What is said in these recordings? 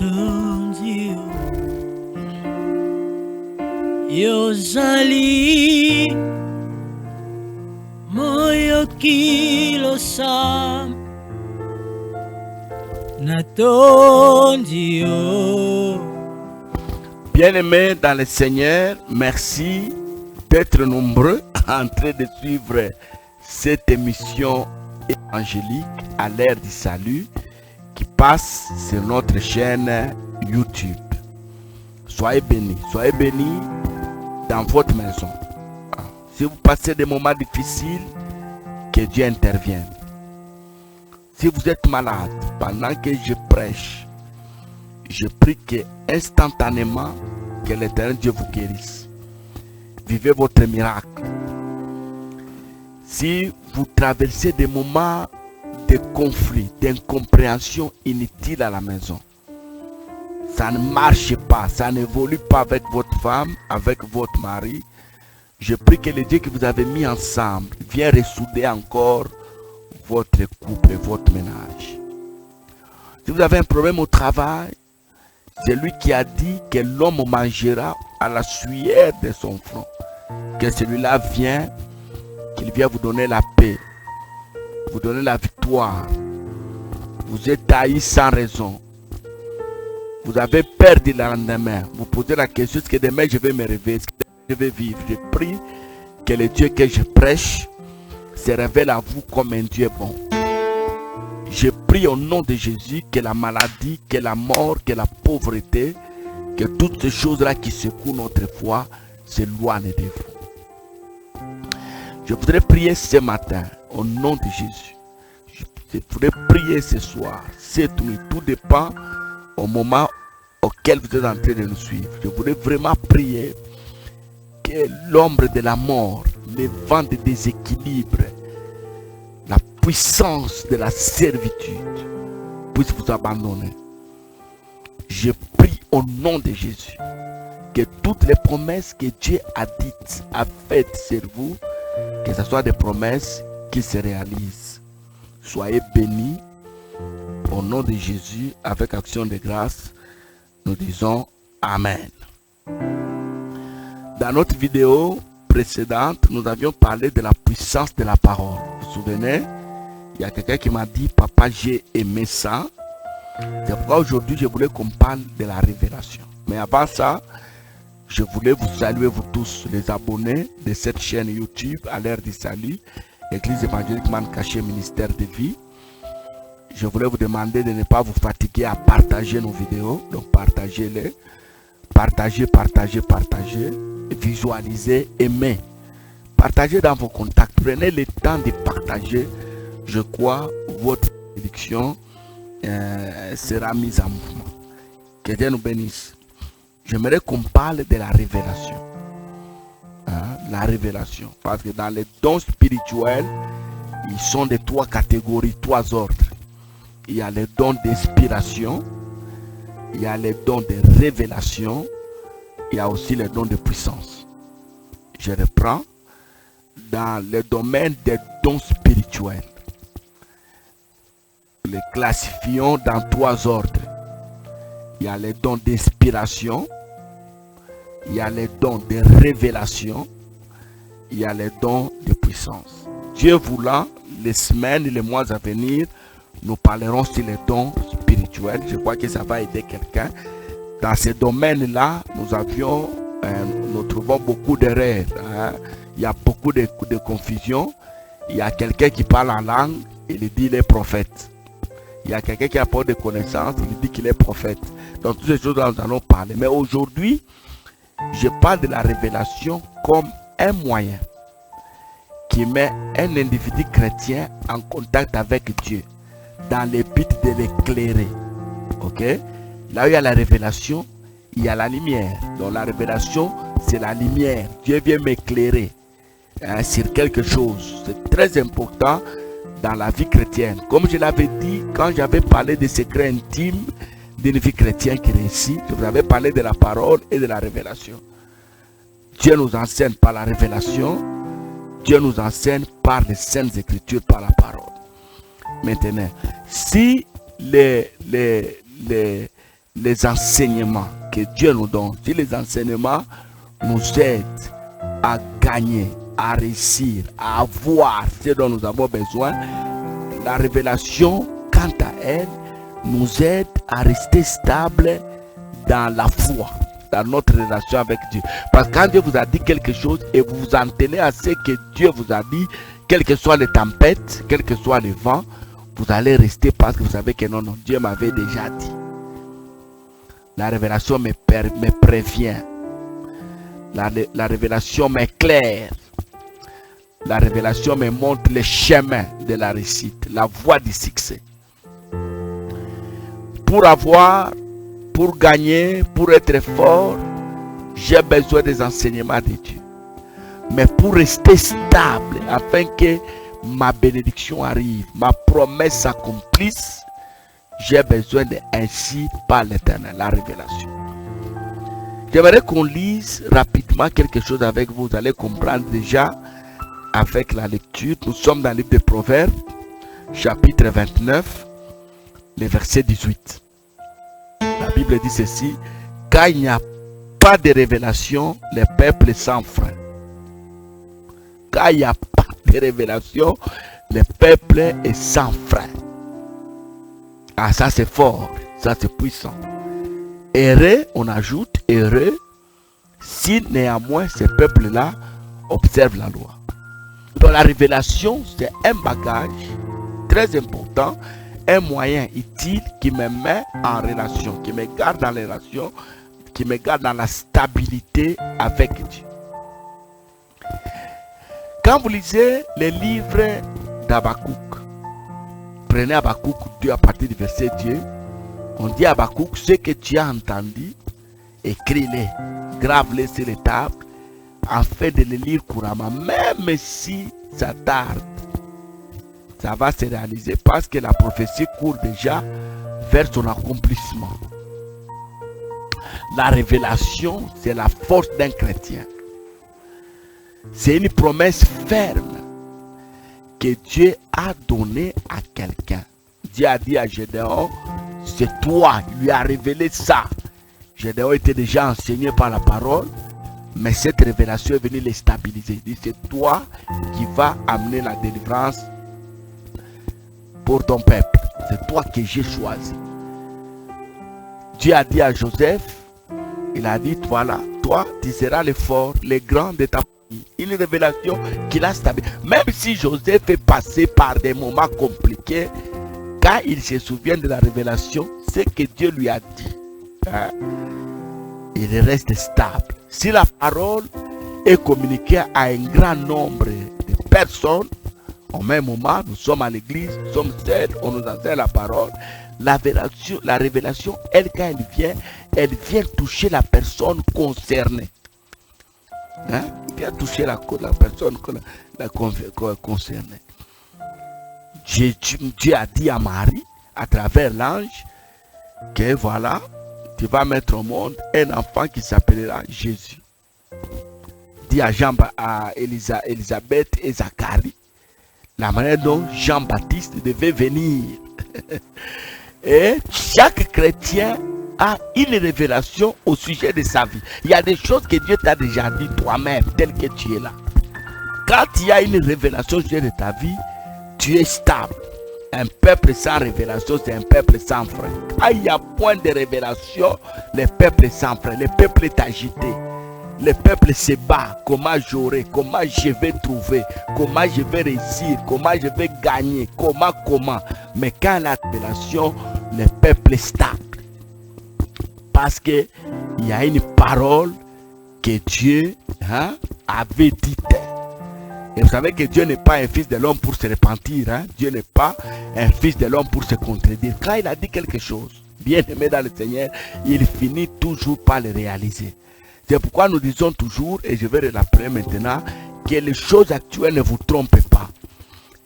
Natondi Yozali Moyo kilo sam Natondi. Bien-aimés dans le Seigneur, merci d'être nombreux en train de suivre cette émission évangélique à l'ère du salut qui passe sur notre chaîne YouTube. Soyez bénis dans votre maison. Si vous passez des moments difficiles, que Dieu intervienne. Si vous êtes malade, pendant que je prêche, je prie que instantanément, que l'Éternel Dieu vous guérisse. Vivez votre miracle. Si vous traversez des moments de conflit, d'incompréhension inutile à la maison, ça ne marche pas, ça n'évolue pas avec votre femme, avec votre mari, je prie que le Dieu que vous avez mis ensemble vienne ressouder encore votre couple et votre ménage. Si vous avez un problème au travail, c'est lui qui a dit que l'homme mangera à la sueur de son front. Que celui-là vient, qu'il vient vous donner la paix, vous donner la victoire. Vous êtes haïs sans raison. Vous avez peur du lendemain. Vous posez la question, est-ce que demain je vais me réveiller, est-ce que je vais vivre? Je prie que le Dieu que je prêche se révèle à vous comme un Dieu bon. Je prie au nom de Jésus que la maladie, que la mort, que la pauvreté, que toutes ces choses-là qui secouent notre foi s'éloignent de vous. Je voudrais prier ce matin au nom de Jésus. Je voudrais prier ce soir, cette nuit. Tout dépend au moment auquel vous êtes en train de nous suivre. Je voudrais vraiment prier que l'ombre de la mort, le vent de déséquilibre, la puissance de la servitude puisse vous abandonner. Je prie au nom de Jésus que toutes les promesses que Dieu a dites, a faites sur vous, que ce soit des promesses qui se réalisent. Soyez bénis au nom de Jésus. Avec action de grâce, nous disons Amen. Dans notre vidéo précédente, nous avions parlé de la puissance de la parole. Vous vous souvenez? Il y a quelqu'un qui m'a dit, papa, j'ai aimé ça. C'est pourquoi aujourd'hui, je voulais qu'on parle de la révélation. Mais avant ça, je voulais vous saluer, vous tous, les abonnés de cette chaîne YouTube, à l'ère du salut, Église évangélique Mancaché, ministère de vie. Je voulais vous demander de ne pas vous fatiguer à partager nos vidéos. Donc, partagez-les. Partagez. Visualisez, aimez. Partagez dans vos contacts. Prenez le temps de partager. Je crois votre prédiction sera mise en mouvement. Que Dieu nous bénisse. J'aimerais qu'on parle de la révélation. La révélation. Parce que dans les dons spirituels, ils sont de trois catégories, trois ordres. Il y a les dons d'inspiration, il y a les dons de révélation, il y a aussi les dons de puissance. Je reprends. Dans le domaine des dons spirituels, nous les classifions dans trois ordres. Il y a les dons d'inspiration, il y a les dons de révélation, il y a les dons de puissance. Dieu voulant, les semaines et les mois à venir, nous parlerons sur les dons spirituels. Je crois que ça va aider quelqu'un. Dans ces domaines-là, nous trouvons beaucoup d'erreurs. Il y a beaucoup de confusion. Il y a quelqu'un qui parle en langue, il dit qu'il est prophète. Il y a quelqu'un qui a pas de connaissances, il dit qu'il est prophète. Donc toutes ces choses-là, nous allons parler. Mais aujourd'hui, je parle de la révélation comme un moyen qui met un individu chrétien en contact avec Dieu dans le but de l'éclairer. Ok? Là où il y a la révélation, il y a la lumière. Donc la révélation, c'est la lumière. Dieu vient m'éclairer sur quelque chose. C'est très important dans la vie chrétienne. Comme je l'avais dit quand j'avais parlé des secrets intimes d'une vie chrétienne qui réussit, je vous avais parlé de la parole et de la révélation. Dieu nous enseigne par la révélation. Dieu nous enseigne par les saintes écritures, par la parole. Maintenant, si les enseignements que Dieu nous donne, si les enseignements nous aident à gagner, à réussir, à avoir ce dont nous avons besoin, la révélation, quant à elle, nous aide à rester stable dans la foi, dans notre relation avec Dieu. Parce que quand Dieu vous a dit quelque chose et vous vous en tenez à ce que Dieu vous a dit, quelles que soient les tempêtes, quels que soient les vents, vous allez rester parce que vous savez que non, Dieu m'avait déjà dit. La révélation me prévient. La révélation m'éclaire. La révélation me montre le chemin de la réussite, la voie du succès. Pour gagner, pour être fort, j'ai besoin des enseignements de Dieu. Mais pour rester stable, afin que ma bénédiction arrive, ma promesse s'accomplisse, j'ai besoin ainsi par l'Éternel, la révélation. J'aimerais qu'on lise rapidement quelque chose avec vous. Vous allez comprendre déjà avec la lecture. Nous sommes dans le livre des Proverbes, chapitre 29, le verset 18. La Bible dit ceci: quand il n'y a pas de révélation, le peuple est sans frein. Quand il n'y a pas de révélation, le peuple est sans frein. Ah, ça c'est fort, ça c'est puissant. Heureux, on ajoute heureux, si néanmoins ce peuple-là observe la loi. Donc la révélation, c'est un bagage très important, un moyen utile qui me met en relation, qui me garde dans les relations, qui me garde dans la stabilité avec Dieu. Quand vous lisez les livres d'Habakkuk, prenez Habakkuk 2 à partir du verset 2, on dit à Habakkuk: ce que tu as entendu, écris-les, grave-les sur les tables, afin de les lire couramment, même si ça tarde. Ça va se réaliser parce que la prophétie court déjà vers son accomplissement. La révélation, c'est la force d'un chrétien. C'est une promesse ferme que Dieu a donnée à quelqu'un. Dieu a dit à Gédéon: c'est toi, il lui a révélé ça. Gédéon était déjà enseigné par la parole, mais cette révélation est venue les stabiliser. Il dit: c'est toi qui vas amener la délivrance pour ton peuple. C'est toi que j'ai choisi. Dieu a dit à Joseph, il a dit: voilà, toi, tu seras le fort, le grand de ta famille. Une révélation qu'il a stabilisé. Même si Joseph est passé par des moments compliqués, quand il se souvient de la révélation, c'est que Dieu lui a dit, il reste stable. Si la parole est communiquée à un grand nombre de personnes, au même moment, nous sommes à l'église, nous sommes seuls, on nous enseigne la parole. La révélation, elle, quand elle vient toucher la personne concernée. Elle vient toucher la personne concernée. Dieu a dit à Marie, à travers l'ange, que voilà, tu vas mettre au monde un enfant qui s'appellera Jésus. Dit à Élisabeth et Zacharie la manière dont Jean-Baptiste devait venir. Et chaque chrétien a une révélation au sujet de sa vie. Il y a des choses que Dieu t'a déjà dit toi-même, tel que tu es là. Quand il y a une révélation au sujet de ta vie, tu es stable. Un peuple sans révélation, c'est un peuple sans frein. Quand il y a point de révélation, le peuple est sans frein. Le peuple est agité. Le peuple se bat. Comment j'aurai, comment je vais trouver, comment je vais réussir, comment je vais gagner, comment. Mais quand la révélation, le peuple est stable. Parce qu'il y a une parole que Dieu avait dite. Et vous savez que Dieu n'est pas un fils de l'homme pour se repentir. Dieu n'est pas un fils de l'homme pour se contredire. Quand il a dit quelque chose, bien aimé dans le Seigneur, il finit toujours par le réaliser. C'est pourquoi nous disons toujours, et je vais le rappeler maintenant, que les choses actuelles ne vous trompent pas.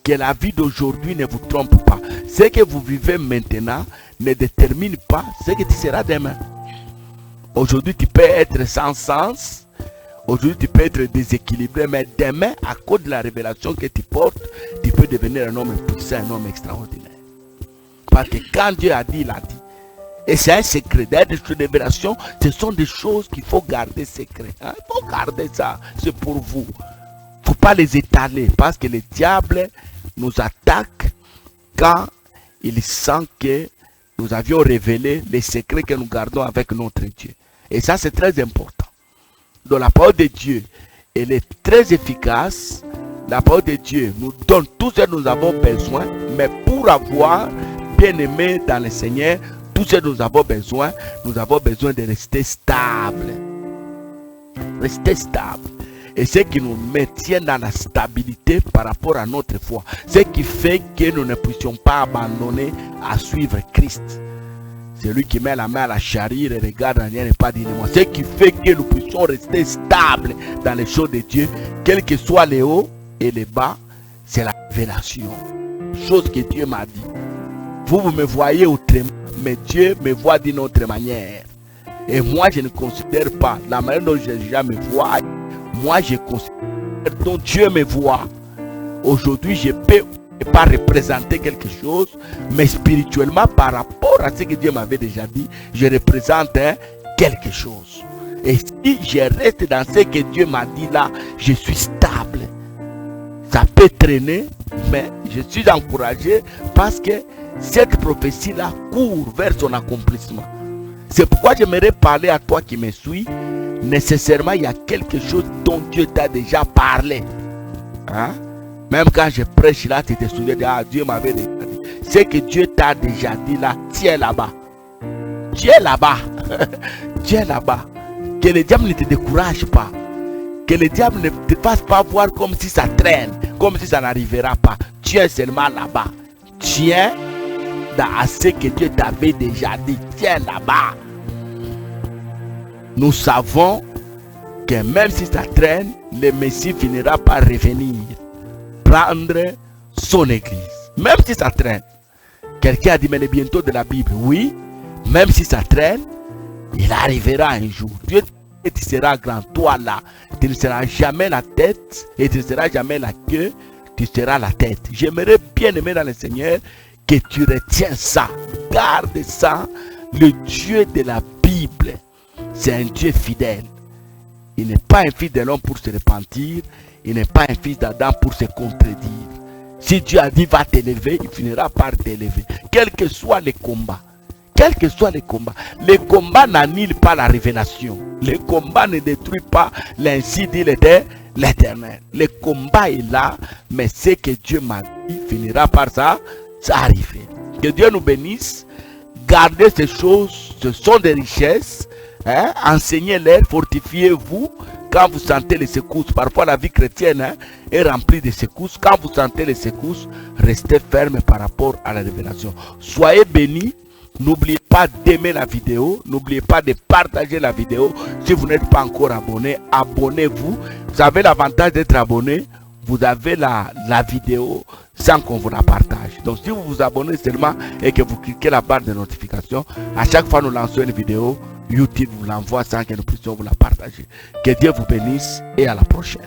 Que la vie d'aujourd'hui ne vous trompe pas. Ce que vous vivez maintenant ne détermine pas ce que tu seras demain. Aujourd'hui, tu peux être sans sens. Aujourd'hui, tu peux être déséquilibré. Mais demain, à cause de la révélation que tu portes, tu peux devenir un homme puissant, un homme extraordinaire. Parce que quand Dieu a dit, il a dit. Et c'est un secret. D'ailleurs, des révélations, ce sont des choses qu'il faut garder secret. Il faut garder ça. C'est pour vous. Il ne faut pas les étaler. Parce que le diable nous attaque quand il sent que nous avions révélé les secrets que nous gardons avec notre Dieu. Et ça, c'est très important. Donc, la parole de Dieu, elle est très efficace. La parole de Dieu nous donne tout ce que nous avons besoin. Mais pour avoir bien aimé dans le Seigneur, tout ce que nous avons besoin de rester stable. Rester stable. Et ce qui nous maintient dans la stabilité par rapport à notre foi. Ce qui fait que nous ne puissions pas abandonner à suivre Christ. C'est lui qui met la main à la charrue et regarde en rien et pas dire moi. Ce qui fait que nous puissions rester stables dans les choses de Dieu, quel que soit les hauts et les bas, c'est la révélation. Chose que Dieu m'a dit. Vous me voyez autrement, mais Dieu me voit d'une autre manière. Et moi, je ne considère pas la manière dont je me vois. Moi, je considère dont Dieu me voit. Aujourd'hui, je ne peux pas représenter quelque chose, mais spirituellement, par rapport à ce que Dieu m'avait déjà dit, je représente quelque chose. Et si je reste dans ce que Dieu m'a dit là, je suis stable. Ça peut traîner, mais je suis encouragé parce que cette prophétie-là court vers son accomplissement. C'est pourquoi j'aimerais parler à toi qui me suis. Nécessairement, il y a quelque chose dont Dieu t'a déjà parlé. Même quand je prêche là, tu te souviens de Dieu m'avait déjà dit. Ce que Dieu t'a déjà dit là, tiens là-bas. Tiens là-bas. Tiens là-bas. Que le diable ne te décourage pas. Que le diable ne te fasse pas voir comme si ça traîne, comme si ça n'arrivera pas. Tiens seulement là-bas. Tiens à ce que Dieu t'avait déjà dit. Tiens là-bas. Nous savons que même si ça traîne, le Messie finira par revenir, prendre son église. Même si ça traîne. Quelqu'un a dit, mais bientôt de la Bible. Oui, même si ça traîne, il arrivera un jour. Dieu, tu seras grand. Toi là, tu ne seras jamais la tête et tu ne seras jamais la queue, tu seras la tête. J'aimerais bien aimer dans le Seigneur que tu retiens ça. Garde ça. Le Dieu de la Bible, c'est un Dieu fidèle. Il n'est pas un fils de l'homme pour se repentir. Il n'est pas un fils d'Adam pour se contredire. Si Dieu a dit va t'élever, il finira par t'élever. Quel que soit les combats. Quel que soit les combats n'annulent pas la révélation. Les combats ne détruisent pas l'ainsi dit l'Éternel. Le combat est là, mais ce que Dieu m'a dit finira par ça arriver. Que Dieu nous bénisse. Gardez ces choses, ce sont des richesses. Enseignez-les, fortifiez-vous. Quand vous sentez les secousses, parfois la vie chrétienne est remplie de secousses. Quand vous sentez les secousses, restez ferme par rapport à la révélation. Soyez bénis. N'oubliez pas d'aimer la vidéo. N'oubliez pas de partager la vidéo. Si vous n'êtes pas encore abonné, abonnez-vous. Vous avez l'avantage d'être abonné. Vous avez la vidéo sans qu'on vous la partage. Donc si vous vous abonnez seulement et que vous cliquez la barre de notification, à chaque fois que nous lançons une vidéo, YouTube vous l'envoie sans que nous puissions vous la partager. Que Dieu vous bénisse et à la prochaine.